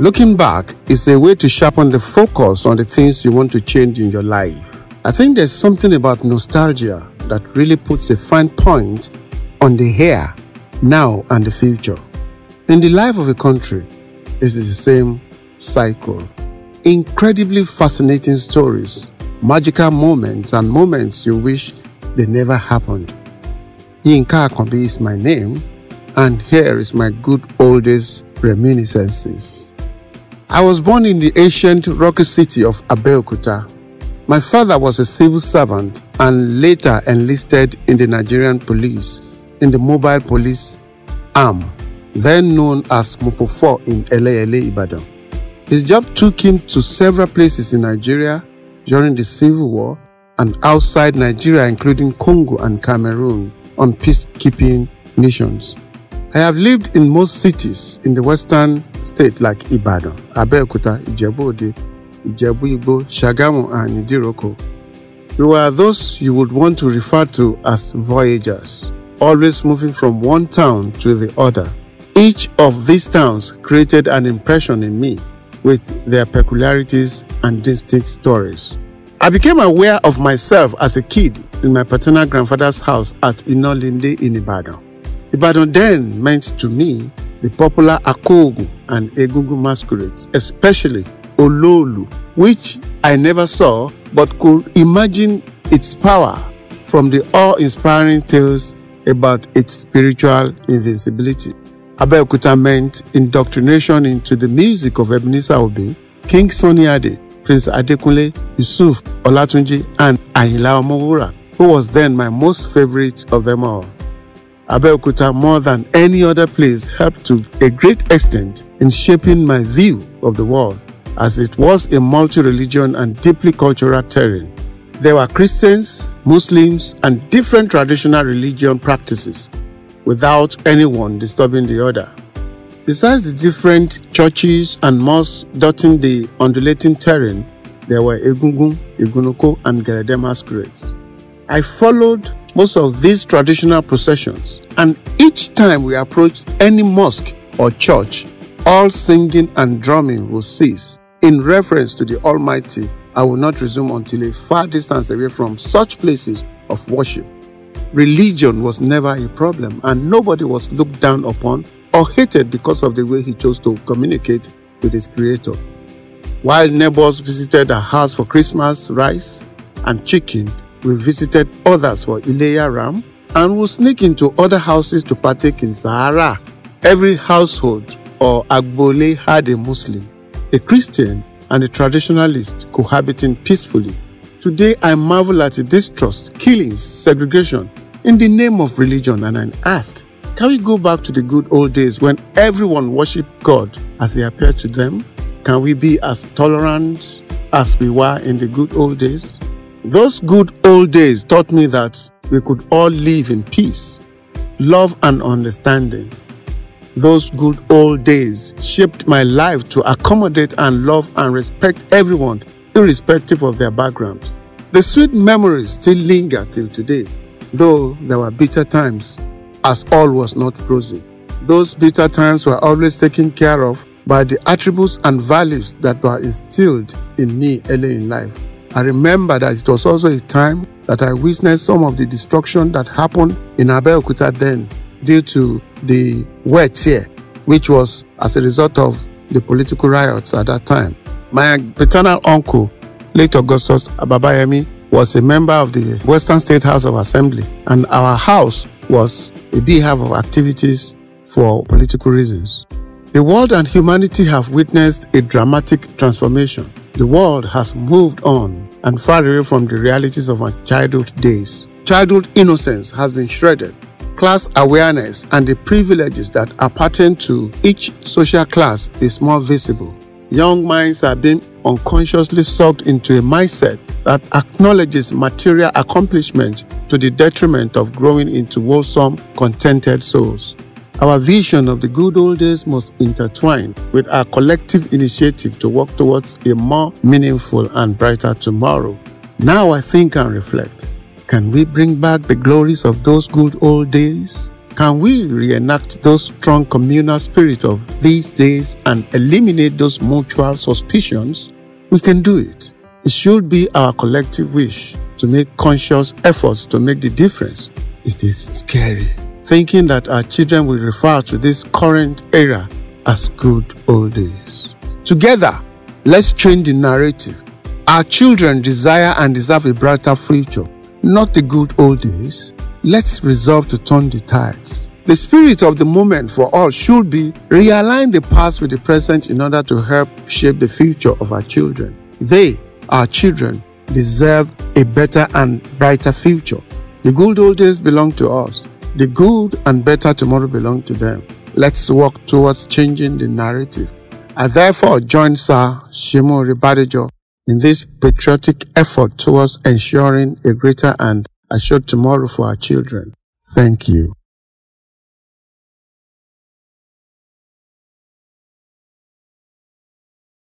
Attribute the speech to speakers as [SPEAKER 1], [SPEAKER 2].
[SPEAKER 1] Looking back is a way to sharpen the focus on the things you want to change in your life. I think there's something about nostalgia that really puts a fine point on the here, now, and the future. In the life of a country, it's the same cycle. Incredibly fascinating stories, magical moments, and moments you wish they never happened. Yinka Akanbi is my name, and here is my good old days reminiscences. I was born in the ancient rocky city of Abeokuta. My father was a civil servant and later enlisted in the Nigerian police, in the mobile police arm, then known as Mopofo in Ele Ibadan. His job took him to several places in Nigeria during the Civil War and outside Nigeria, including Congo and Cameroon, on peacekeeping missions. I have lived in most cities in the western state like Ibadan, Abeokuta, Ijebu-Ode, Ijebu-Igbo, Shagamu, and Idiroko. We were those you would want to refer to as voyagers, always moving from one town to the other. Each of these towns created an impression in me with their peculiarities and distinct stories. I became aware of myself as a kid in my paternal grandfather's house at Inolinde in Ibadan. Ibadan then meant to me the popular Akogu and Egungun masquerades, especially Ololu, which I never saw but could imagine its power from the awe-inspiring tales about its spiritual invincibility. Abeokuta meant indoctrination into the music of Ebenezer Obey, King Sunny Ade, Prince Adekunle, Yusuf Olatunji, and Ayinla Omowura, who was then my most favorite of them all. Abeokuta, more than any other place, helped to a great extent in shaping my view of the world, as it was a multi-religion and deeply cultural terrain. There were Christians, Muslims, and different traditional religion practices, without anyone disturbing the other. Besides the different churches and mosques dotting the undulating terrain, there were Egungun, Igunoko, and Gerede masquerades. I followed most of these traditional processions, and each time we approached any mosque or church, all singing and drumming will cease. In reference to the Almighty, I will not resume until a far distance away from such places of worship. Religion was never a problem, and nobody was looked down upon or hated because of the way he chose to communicate with his Creator. While neighbors visited our house for Christmas rice and chicken, we visited others for Ileya ram and would sneak into other houses to partake in Sahara. Every household or Agbole had a Muslim, a Christian, and a traditionalist cohabiting peacefully. Today, I marvel at the distrust, killings, segregation in the name of religion, and I ask, can we go back to the good old days when everyone worshipped God as He appeared to them? Can we be as tolerant as we were in the good old days? Those good old days taught me that we could all live in peace, love, and understanding. Those good old days shaped my life to accommodate and love and respect everyone, irrespective of their background. The sweet memories still linger till today, though there were bitter times, as all was not rosy. Those bitter times were always taken care of by the attributes and values that were instilled in me early in life. I remember that it was also a time that I witnessed some of the destruction that happened in Abeokuta then due to the Wetie, which was as a result of the political riots at that time. My paternal uncle, late Augustus Ababayemi, was a member of the Western State House of Assembly, and our house was a beehive of activities for political reasons. The world and humanity have witnessed a dramatic transformation. The world has moved on and far away from the realities of our childhood days. Childhood innocence has been shredded. Class awareness and the privileges that appertain to each social class is more visible. Young minds are being unconsciously sucked into a mindset that acknowledges material accomplishment to the detriment of growing into wholesome, contented souls. Our vision of the good old days must intertwine with our collective initiative to work towards a more meaningful and brighter tomorrow. Now I think and reflect. Can we bring back the glories of those good old days? Can we reenact those strong communal spirit of these days and eliminate those mutual suspicions? We can do it. It should be our collective wish to make conscious efforts to make the difference. It is scary thinking that our children will refer to this current era as good old days. Together, let's change the narrative. Our children desire and deserve a brighter future, not the good old days. Let's resolve to turn the tides. The spirit of the moment for all should be realign the past with the present in order to help shape the future of our children. They, our children, deserve a better and brighter future. The good old days belong to us. The good and better tomorrow belong to them. Let's work towards changing the narrative. I therefore join Sir Shimo Ribadejo in this patriotic effort towards ensuring a greater and assured tomorrow for our children. Thank you.